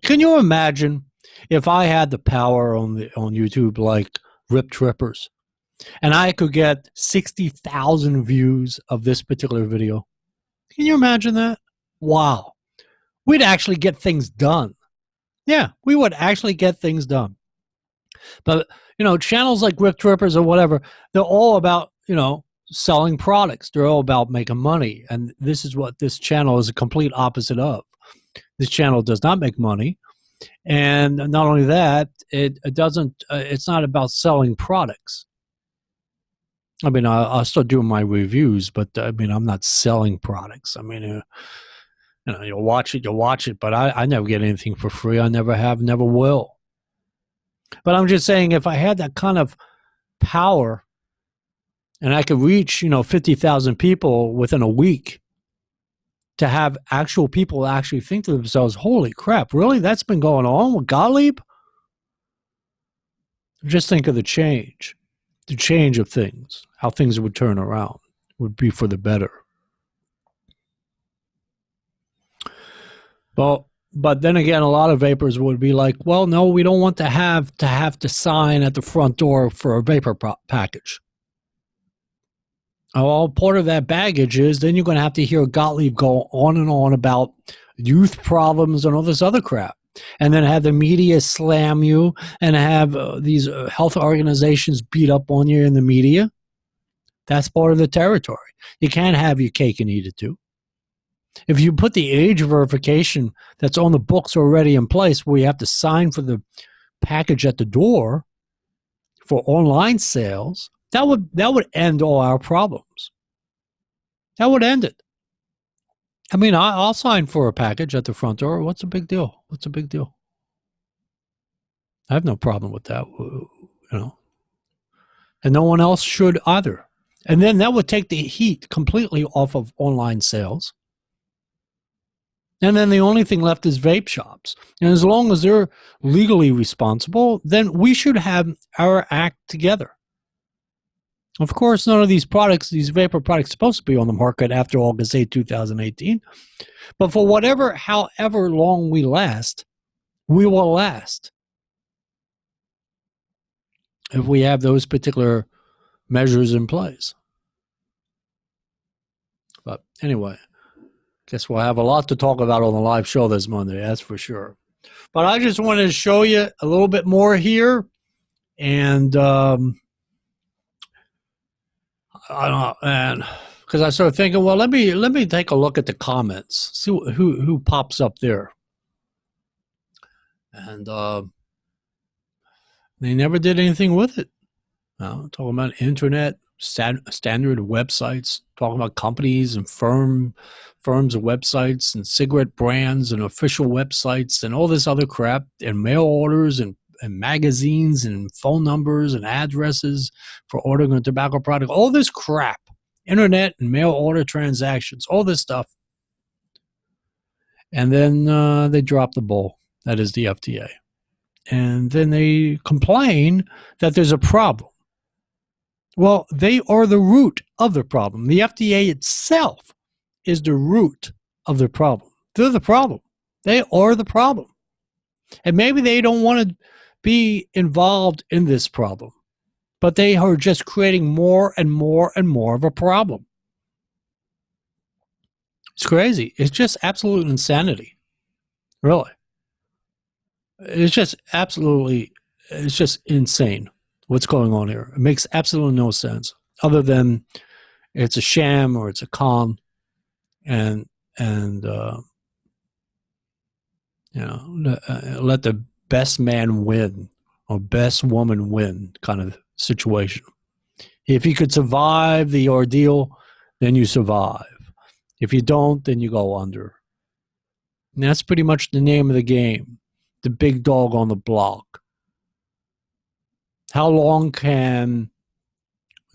Can you imagine if I had the power on YouTube like Rip Trippers, and I could get 60,000 views of this particular video? Can you imagine that? Wow. We'd actually get things done. Yeah, we would actually get things done. But, you know, channels like Rip Trippers or whatever, they're all about, you know, selling products. They're all about making money. And this is what this channel is a complete opposite of. This channel does not make money. And not only that, it's not about selling products. I mean, I'll start doing my reviews, but I mean, I'm not selling products. I mean, you know, you'll watch it, but I never get anything for free. I never have, never will. But I'm just saying, if I had that kind of power and I could reach, you know, 50,000 people within a week, to have actual people actually think to themselves, holy crap, really? That's been going on with Gottlieb? Just think of the change of things, how things would turn around, would be for the better. Well, but then again, a lot of vapors would be like, well, no, we don't want to have to sign at the front door for a vapor package. Well, part of that baggage is then you're going to have to hear Gottlieb go on and on about youth problems and all this other crap. And then have the media slam you and have these health organizations beat up on you in the media. That's part of the territory. You can't have your cake and eat it too. If you put the age verification that's on the books already in place where you have to sign for the package at the door for online sales, that would end all our problems. That would end it. I mean, I'll sign for a package at the front door. What's a big deal? What's a big deal? I have no problem with that, you know. And no one else should either. And then that would take the heat completely off of online sales. And then the only thing left is vape shops. And as long as they're legally responsible, then we should have our act together. Of course, none of these products, these vapor products, are supposed to be on the market after August 8, 2018. But for however long we last, we will last. If we have those particular measures in place. But anyway, guess we'll have a lot to talk about on the live show this Monday, that's for sure. But I just wanted to show you a little bit more here. And I don't know, and because I started thinking, well, let me take a look at the comments, see who pops up there, and they never did anything with it. talking about internet, standard websites, talking about companies and firms of websites and cigarette brands and official websites and all this other crap and mail orders and magazines and phone numbers and addresses for ordering a tobacco product, all this crap, internet and mail order transactions, all this stuff. And then they drop the ball. That is the FDA. And then they complain that there's a problem. Well, they are the root of the problem. The FDA itself is the root of the problem. They're the problem. They are the problem. And maybe they don't want to be involved in this problem, but they are just creating more and more and more of a problem. It's crazy. It's just absolute insanity. Really. It's just insane what's going on here. It makes absolutely no sense other than it's a sham or it's a con and let the best man win or best woman win kind of situation. If you could survive the ordeal, then you survive. If you don't, then you go under. And that's pretty much the name of the game. The big dog on the block. How long can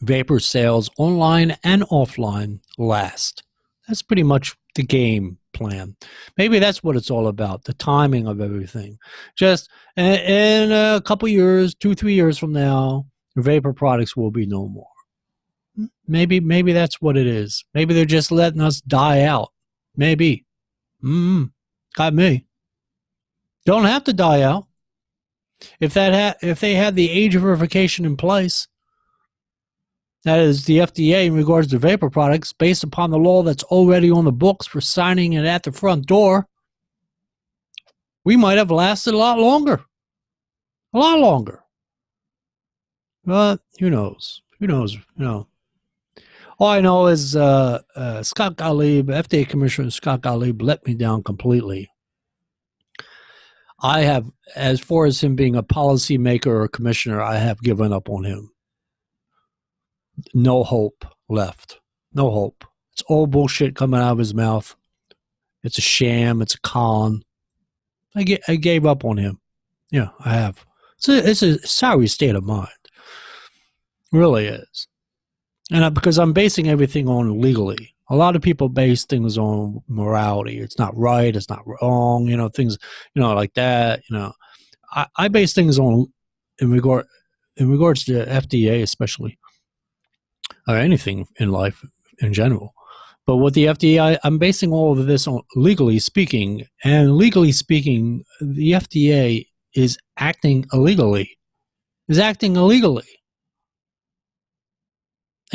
vapor sales online and offline last? That's pretty much the game plan. Maybe that's what it's all about, the timing of everything. Just in a couple years, 2-3 years from now, vapor products will be no more. Maybe that's what it is. Maybe they're just letting us die out. Maybe. Got me. Don't have to die out. If they had the age verification in place, that is the FDA in regards to vapor products, based upon the law that's already on the books for signing it at the front door, we might have lasted a lot longer. A lot longer. But who knows? Who knows? All I know is Scott Gottlieb, FDA Commissioner Scott Gottlieb, let me down completely. I have, as far as him being a policymaker or a commissioner, I have given up on him. No hope left. No hope. It's all bullshit coming out of his mouth. It's a sham. It's a con. I gave up on him. Yeah, I have. It's a sorry state of mind. It really is. And because I'm basing everything on legally. A lot of people base things on morality. It's not right. It's not wrong. Things, like that. I base things on in regards to FDA, especially, or anything in life in general. But with the FDA, I'm basing all of this on legally speaking. And legally speaking, the FDA is acting illegally. And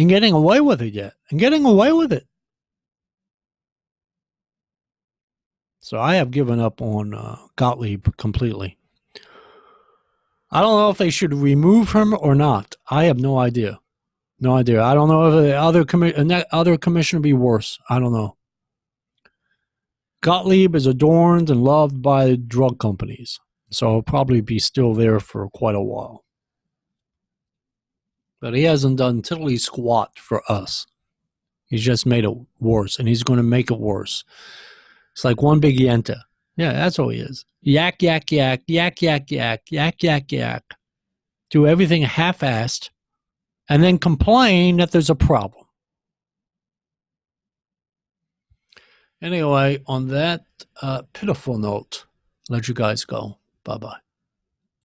getting away with it yet. So I have given up on Gottlieb completely. I don't know if they should remove him or not. I have no idea. No idea. I don't know if the other commissioner be worse. I don't know. Gottlieb is adorned and loved by drug companies, so he'll probably be still there for quite a while. But he hasn't done tiddly squat for us. He's just made it worse, and he's going to make it worse. It's like one big yenta. Yeah, that's all he is. Yak, yak, yak, yak, yak, yak, yak, yak, yak. Do everything half-assed, and then complain that there's a problem. Anyway, on that pitiful note, let you guys go. Bye-bye.